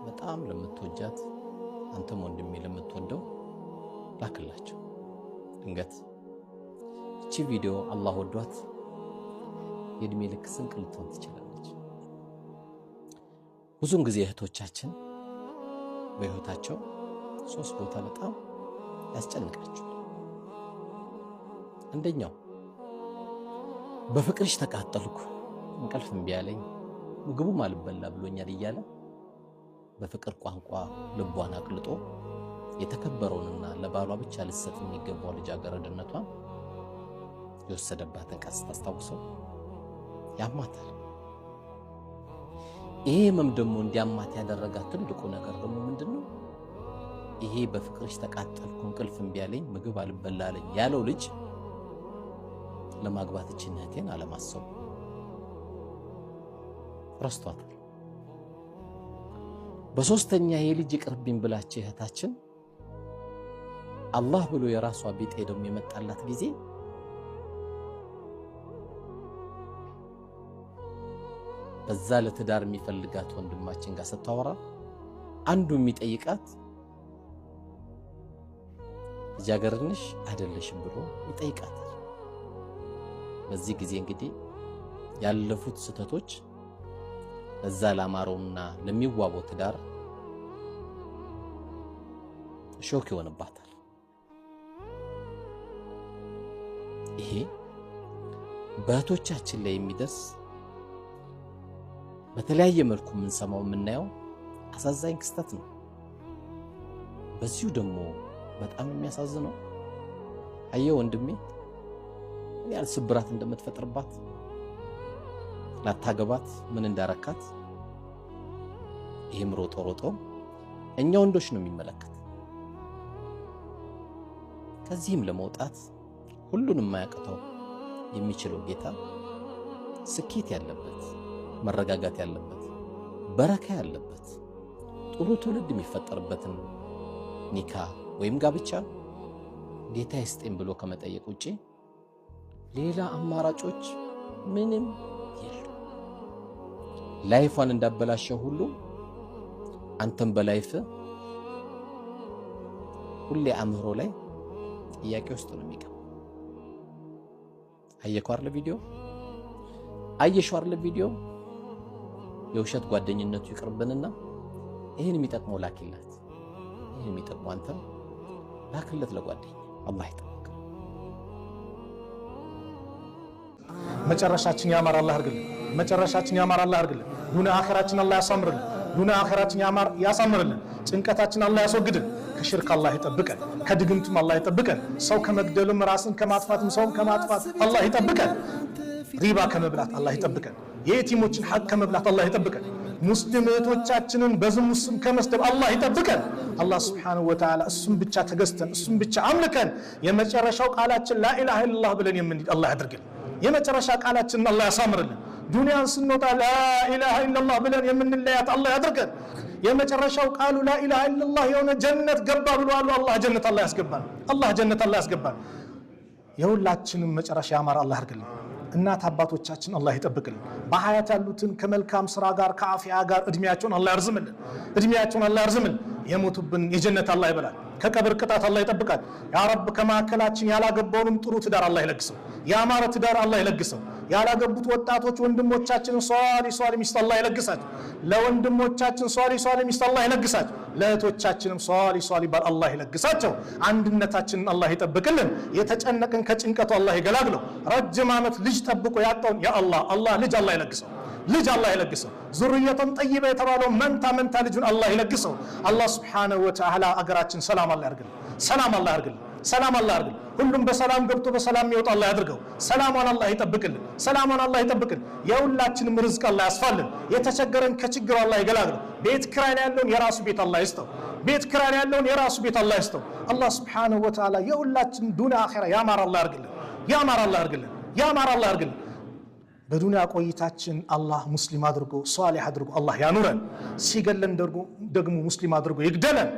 በጣም ለምትወጃት አንተም ወንድሜ ለምትወደው ላክላቸው። ድንገት እቺ ቪዲዮ አላህ ወዷት የእድሜ ልክ ስንቅ ልትሆን ትችላለች። ብዙን ጊዜ እህቶቻችን በህይወታቸው ሶስት ቦታ በጣም ያስጨንቃቸዋል። አንደኛው በፍቅርሽ ተቃጠልኩ፣ እንቅልፍ እምቢ አለኝ፣ ምግቡም አልበላ ብሎኛል እያለ በፍቅር ቋንቋ ልቧን አቅልጦ የተከበረውንና ለባሏ ብቻ ልትሰጥ የሚገባው ልጃገረድነቷን የወሰደባትን ቀን ስታስታውሰው ያማታል። ይሄ ህመም ደግሞ እንዲያማት ያደረጋት ትልቁ ነገር ደግሞ ምንድነው? ይሄ በፍቅርሽ ተቃጠልኩ፣ እንቅልፍ እምቢ አለኝ፣ ምግብ አልበላ አለኝ ያለው ልጅ ለማግባት እህቴን አለማሰቡ ረስቷታል። በሶስተኛ ይሄ ልጅ ይቅርብኝ ብላች እህታችን አላህ ብሎ የራሷ ቢጤ ደግሞ የመጣላት ጊዜ በዛ ለትዳር የሚፈልጋት ወንድማችን ጋር ስታወራ አንዱ የሚጠይቃት ልጃገረድነሽ አይደለሽም ብሎ ይጠይቃታል። በዚህ ጊዜ እንግዲህ ያለፉት ስህተቶች ለዛ ላማረውና ለሚዋበው ትዳር ሾክ ይሆንባታል። ይሄ በእህቶቻችን ላይ የሚደርስ በተለያየ መልኩ የምንሰማው የምናየው አሳዛኝ ክስተት ነው። በዚሁ ደግሞ በጣም የሚያሳዝነው አየህ ወንድሜ ምን ያህል ስብራት እንደምትፈጥርባት ላታገባት ምን እንዳረካት። ይሄም ሮጦ ሮጦ እኛ ወንዶች ነው የሚመለከት። ከዚህም ለመውጣት ሁሉንም ማያቅተው የሚችለው ጌታ ስኬት ያለበት፣ መረጋጋት ያለበት፣ በረካ ያለበት ጥሩ ትውልድ የሚፈጠርበትን ኒካ ወይም ጋብቻ ጌታ ይስጠኝ ብሎ ከመጠየቅ ውጪ ሌላ አማራጮች ምንም የሉ። ላይፏን እንዳበላሸው ሁሉ አንተም በላይፍ ሁሌ አእምሮ ላይ ጥያቄ ውስጥ ነው የሚገባው። አየከው አይደል ቪዲዮ? አየሽው አይደል ቪዲዮ? የውሸት ጓደኝነቱ ይቅርብንና ይሄን የሚጠቅመው ላኪላት፣ ይሄን የሚጠቅመው አንተም ላክለት ለጓደኛ። አላህ ይጠብቅ። መጨረሻችን ያማረ አላህ ያርግልን። መጨረሻችን ያማረ አላህ ያርግልን። ዱንያ አኺራችን አላህ ያሳምርልን። ዱንያ አኺራችን ያሳምርልን። ጭንቀታችን አላህ ያስወግድልን። ከሽርክ አላህ ይጠብቀን። ከድግምትም አላህ ይጠብቀን። ሰው ከመግደልም ራስን ከማጥፋትም ሰውም ከማጥፋት አላህ ይጠብቀን። ሪባ ከመብላት አላህ ይጠብቀን። የየቲሞችን ሐቅ ከመብላት አላህ ይጠብቀን። ሙስሊም እህቶቻችንን በዝሙት ስም ከመስደብ አላህ ይጠብቀን። አላህ ሱብሓነሁ ወተዓላ እሱም ብቻ ተገዝተን እሱም ብቻ አምልከን የመጨረሻው ቃላችን ላኢላሃ ኢለላህ ብለን የምንል አላህ ያድርግልን። የመጨረሻ ቃላችንን አላህ ያሳምርልን። ዱንያን ስንወጣ ላኢላሃ ኢለላህ ብለን የምንለያት አላህ ያድርገን። የመጨረሻው ቃሉ ላኢላሃ ኢለላህ የሆነ ጀነት ገባ ብሎ አላህ ጀነት አላህ ያስገባን። አላህ ጀነት አላህ ያስገባን። የሁላችንም መጨረሻ ያማረ አላህ ያድርግልን። እናት አባቶቻችን አላህ ይጠብቅልን። በሐያት ያሉትን ከመልካም ስራ ጋር ከአፊያ ጋር እድሜያቸውን አላህ ያርዝምልን። እድሜያቸውን አላህ ያርዝምልን። የሞቱብን የጀነት አላህ ይበላል። ከቀብር ቅጣት አላህ ይጠብቃል። ያ ረብ ከማከላችን ያላገባውንም ጥሩ ትዳር አላህ ይለግሰው። ያማረ ትዳር አላህ ይለግሰው። ያላገቡት ወጣቶች ወንድሞቻችንን ሷሊ ሚስት አላህ ይለግሳቸው። ለወንድሞቻችን ሷሊ ሚስት አላህ ይለግሳቸው። ለእህቶቻችንም ሷሊ ባል አላህ ይለግሳቸው። አንድነታችንን አላህ ይጠብቅልን። የተጨነቅን ከጭንቀቱ አላህ ይገላግለው። ረጅም ዓመት ልጅ ጠብቆ ያጣውን ያ አላህ ልጅ አላህ ይለግሰው። ልጅ አላህ ይለግሰው። ዙርየተን ጠይባ የተባለው መንታ ልጁን አላህ ይለግሰው። አላህ ሱብሓነሁ ወተዓላ አገራችን ሰላም አላህ ያርግልን። ሰላም አላህ ያርግልን። ሰላም አላህ ያርግልን። ሁሉም በሰላም ገብቶ በሰላም ይወጣ አላህ ያድርገው። ሰላሙን አላህ ይጠብቅልን። ሰላሙን አላህ ይጠብቅልን። የሁላችንም ርዝቅ አላህ ያስፋልን። የተቸገረን ከችግሩ አላህ ይገላግለው። ቤት ኪራይ ያለውን የራሱ ቤት አላህ ይስጠው። ቤት ኪራይ ያለውን የራሱ ቤት አላህ ይስጠው። አላህ ሱብሓነሁ ወተዓላ የሁላችን ዱንያ አኺራ ያማረ አላህ ያርግልን። ያማረ አላህ ያርግልን። ያማረ አላህ ያርግልን። በዱንያ ቆይታችን አላህ ሙስሊም አድርጎ ሷሊህ አድርጎ አላህ ያኑረን። ሲገለን ደግሞ ሙስሊም አድርጎ ይግደለን።